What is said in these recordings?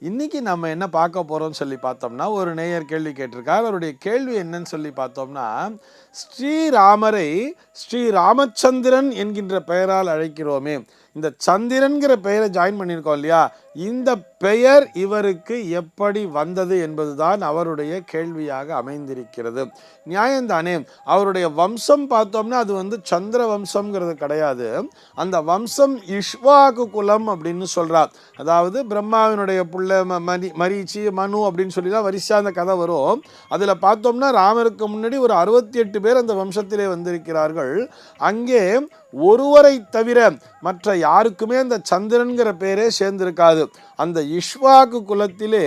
இன்னைக்கு நம்ம என்ன பார்க்க போறோம்னு சொல்லி பார்த்தோம்னா, ஒரு நேயர் கேள்வி கேட்டிருக்கார். அவருடைய கேள்வி என்னன்னு சொல்லி பார்த்தோம்னா, ஸ்ரீராமரை ஸ்ரீ ராமச்சந்திரன் என்கின்ற பெயரால் அழைக்கிறோமே, இந்த சந்திரன்கிற பெயரை ஜாயின் பண்ணியிருக்கோம் இல்லையா, இந்த பெயர் இவருக்கு எப்படி வந்தது என்பதுதான் அவருடைய கேள்வியாக அமைந்திருக்கிறது. நியாயம்தானே? அவருடைய வம்சம் பார்த்தோம்னா அது சந்திர வம்சம்ங்கிறது கிடையாது. அந்த வம்சம் இஷ்வாகு குலம் அப்படின்னு சொல்றார். அதாவது பிரம்மாவினுடைய புள்ள மரீச்சி மனு அப்படின்னு சொல்லி தான் வரிசையாக அந்த கதை வரும். அதில் பார்த்தோம்னா ராமருக்கு முன்னாடி ஒரு 68 பேர் அந்த வம்சத்திலே வந்திருக்கிறார்கள். அங்கே ஒருவரை தவிர மற்ற யாருக்குமே அந்த சந்திரன்கிற பேரே சேர்ந்திருக்காது. அந்த இஷ்வாகு குலத்திலே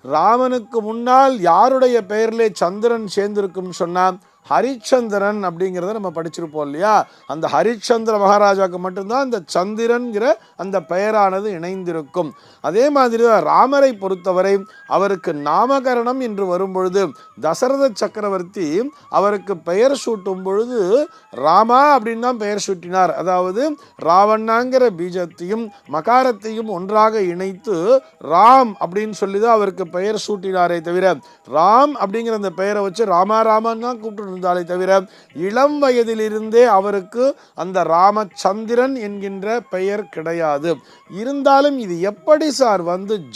ராமனுக்கு முன்னால் யாருடைய பெயரிலே சந்திரன் சேர்ந்திருக்கும்னு சொன்னால் ஹரிச்சந்திரன் அப்படிங்கிறத நம்ம படிச்சிருப்போம் இல்லையா. அந்த ஹரிச்சந்திர மகாராஜாவுக்கு மட்டும்தான் அந்த சந்திரன்கிற அந்த பெயரானது இணைந்திருக்கும். அதே மாதிரி தான் ராமரை பொறுத்தவரை அவருக்கு நாமகரணம் என்று வரும்பொழுது தசரத சக்கரவர்த்தி அவருக்கு பெயர் சூட்டும் பொழுது ராமா அப்படின்னு தான் பெயர் சூட்டினார். அதாவது ராவண்ணாங்கிற பீஜத்தையும் மகாரத்தையும் ஒன்றாக இணைத்து ராம் அப்படின்னு சொல்லி தான் அவருக்கு பெயர் சூட்டினாரே தவிர ராம் அப்படிங்கிற அந்த பெயரை வச்சு ராமா ராமன் தான் கூப்பிட்டு இருந்தாலே தவிர இளம் வயதிலிருந்தே அவருக்கு அந்த ராமச்சந்திரன் என்கின்ற பெயர் கிடையாது. இருந்தாலும் இது எப்படி சார்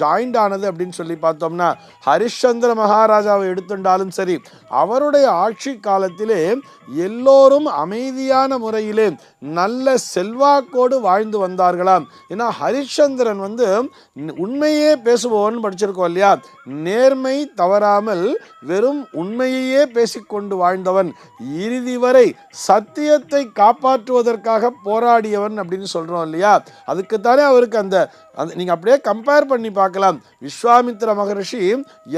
ஜாயிண்ட் ஆனது அப்படின்னு சொல்லி பார்த்தோம்னா, ஹரிச்சந்திர மகாராஜாவை எடுத்துட்டாலும் சரி, அவருடைய ஆட்சி காலத்திலே எல்லோரும் அமைதியான முறையிலே நல்ல செல்வாக்கோடு வாழ்ந்து வந்தார்களாம். ஏன்னா ஹரிச்சந்திரன் உண்மையே பேசுபவன் படிச்சிருக்கோம் இல்லையா. நேர்மை தவறாமல் வெறும் உண்மையையே பேசிக்கொண்டு வாழ்ந்தவன், இறுதி வரை சத்தியத்தை காப்பாற்றுவதற்காக போராடியவன் அப்படின்னு சொல்றோம் இல்லையா. அதுக்குத்தானே அவருக்கு அந்த நீங்க அப்படியே கம்பேர் பண்ணி பார்க்கலாம். விஸ்வாமித்திர மகரிஷி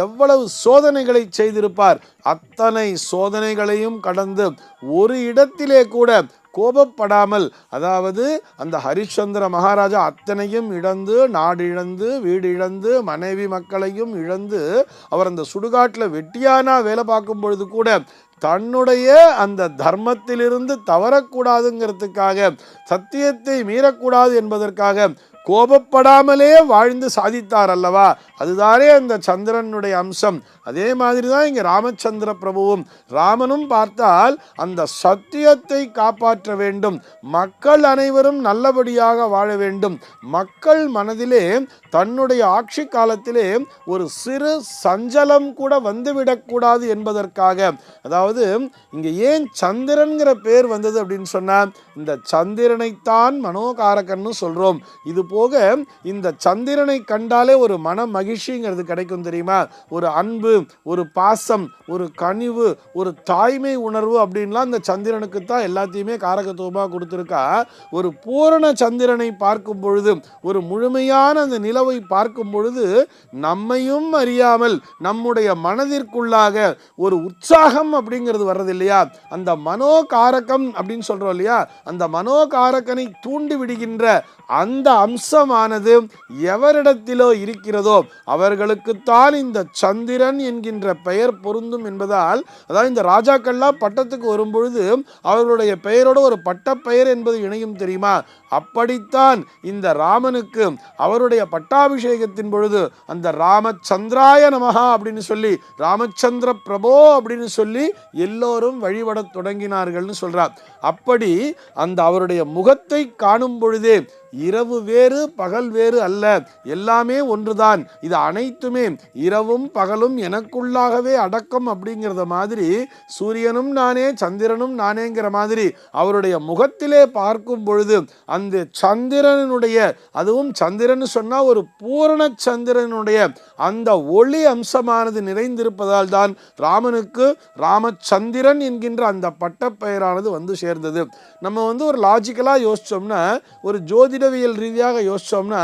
எவ்வளவு சோதனைகளை செய்திருப்பார். அத்தனை சோதனைகளையும் கடந்து ஒரு இடத்திலே கூட கோபப்படாமல், அதாவது அந்த ஹரிச்சந்திர மகாராஜா அத்தனையும் இழந்து, நாடு இழந்து, வீடு இழந்து, மனைவி மக்களையும் இழந்து, அவர் அந்த சுடுகாட்டில் வெட்டியானா வேலை பார்க்கும் பொழுது கூட தன்னுடைய அந்த தர்மத்திலிருந்து தவறக்கூடாதுங்கிறதுக்காக, சத்தியத்தை மீறக்கூடாது என்பதற்காக கோபப்படாமலே வாழ்ந்து சாதித்தார் அல்லவா. அதுதானே அந்த சந்திரனுடைய அம்சம். அதே மாதிரி தான் இங்கே ராமச்சந்திர பிரபுவும். ராமனும் பார்த்தால் அந்த சத்தியத்தை காப்பாற்ற வேண்டும், மக்கள் அனைவரும் நல்லபடியாக வாழ வேண்டும், மக்கள் மனதிலே தன்னுடைய ஆட்சி காலத்திலே ஒரு சிறு சஞ்சலம் கூட வந்துவிடக்கூடாது என்பதற்காக. அதாவது இங்கே ஏன் சந்திரன்கிற பேர் வந்தது அப்படின்னு சொன்னால், இந்த சந்திரனைத்தான் மனோகாரகன்னு சொல்கிறோம். இது போக இந்த சந்திரனை கண்டாலே ஒரு மன மகிழ்ச்சிங்கிறது கிடைக்கும் தெரியுமா. ஒரு அன்பு, ஒரு பாசம், ஒரு கனிவு, ஒரு தாய்மை உணர்வு அப்படின்லாம் இந்த சந்திரனுக்கு தான் எல்லாத்தையுமே காரகத்துவமாக கொடுத்துருக்கா. ஒரு பூரண சந்திரனை பார்க்கும் பொழுது, ஒரு முழுமையான அந்த நிலவை பார்க்கும் பொழுது நம்மையும் அறியாமல் நம்முடைய மனதிற்குள்ளாக ஒரு உற்சாகம் அப்படிங்கிறது வர்றது இல்லையா. அந்த மனோகாரகம் அப்படின்னு சொல்றோம் இல்லையா, அந்த மனோகாரகனை தூண்டி விடுகின்ற அந்த அம்சமானது எவரிடத்திலோ இருக்கிறதோ அவர்களுக்குத்தான் இந்த சந்திரன் என்கின்ற பெயர் பொருந்தும் என்பதால், அதாவது இந்த ராஜாக்கள்லாம் பட்டத்துக்கு வரும்பொழுது அவர்களுடைய பெயரோடு ஒரு பட்ட பெயர் என்பது இணையும் தெரியுமா. அப்படித்தான் இந்த ராமனுக்கு அவருடைய பட்டாபிஷேகத்தின் பொழுது அந்த ராமச்சந்திராய நமஹா அப்படின்னு சொல்லி, ராமச்சந்திர பிரபோ அப்படின்னு சொல்லி எல்லோரும் வழிபட தொடங்கினார்கள்னு சொல்றார். அப்படி அந்த அவருடைய முகத்தை காணும் பொழுதே இரவு வேறு பகல் வேறு அல்ல, எல்லாமே ஒன்றுதான், இது அனைத்துமே இரவும் பகலும் எனக்குள்ளாகவே அடக்கம் அப்படிங்கிறத மாதிரி, சூரியனும் நானே சந்திரனும் நானேங்கிற மாதிரி அவருடைய முகத்திலே பார்க்கும் பொழுது அந்த சந்திரனுடைய, அதுவும் சந்திரன் சொன்னா ஒரு பூரண சந்திரனுடைய அந்த ஒளி அம்சமானது நிறைந்திருப்பதால் தான் ராமனுக்கு ராமச்சந்திரன் என்கின்ற அந்த பட்டப்பெயரானது சேர்ந்தது. நம்ம ஒரு லாஜிக்கலா யோசிச்சோம்னா, ஒரு ஜோதிடவியல் ரீதியாக யோசிச்சோம்னா,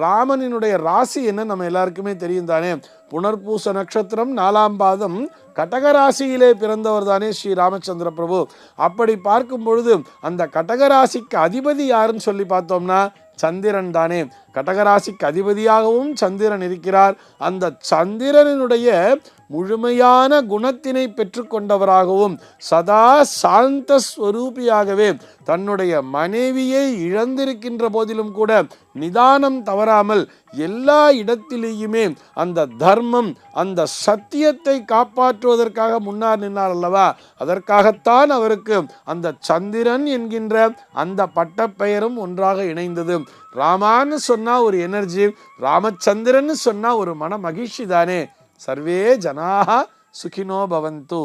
ராமனினுடைய ராசி என்ன நம்ம எல்லாருக்குமே தெரியும் தானே. புனர்பூச நட்சத்திரம் 4ஆம் பாதம் கடகராசியிலே பிறந்தவர் தானே ஸ்ரீ ராமச்சந்திர பிரபு. அப்படி பார்க்கும் பொழுது அந்த கடகராசிக்கு அதிபதி யாருன்னு சொல்லி பார்த்தோம்னா சந்திரன் தானே. கடகராசிக்கு அதிபதியாகவும் சந்திரன் இருக்கிறார். அந்த சந்திரனுடைய முழுமையான குணத்தினை பெற்றுக்கொண்டவராகவும் சதா சாந்த ஸ்வரூபியாகவே தன்னுடைய மனைவியை இழந்திருக்கின்ற போதிலும் கூட நிதானம் தவறாமல் எல்லா இடத்திலேயுமே அந்த தர்மம் அந்த சத்தியத்தை காப்பாற்றுவதற்காக முன்னார் நின்றார் அல்லவா, அதற்காகத்தான் அவருக்கு அந்த சந்திரன் என்கின்ற அந்த பட்டப்பெயரும் ஒன்றாக இணைந்தது. ராமான்னு சொன்னா ஒரு எனர்ஜி, ராமச்சந்திரன் சொன்னா ஒரு மன மகிழ்ச்சி தானே. சர்வே ஜனாஹ சுகினோ பவந்து.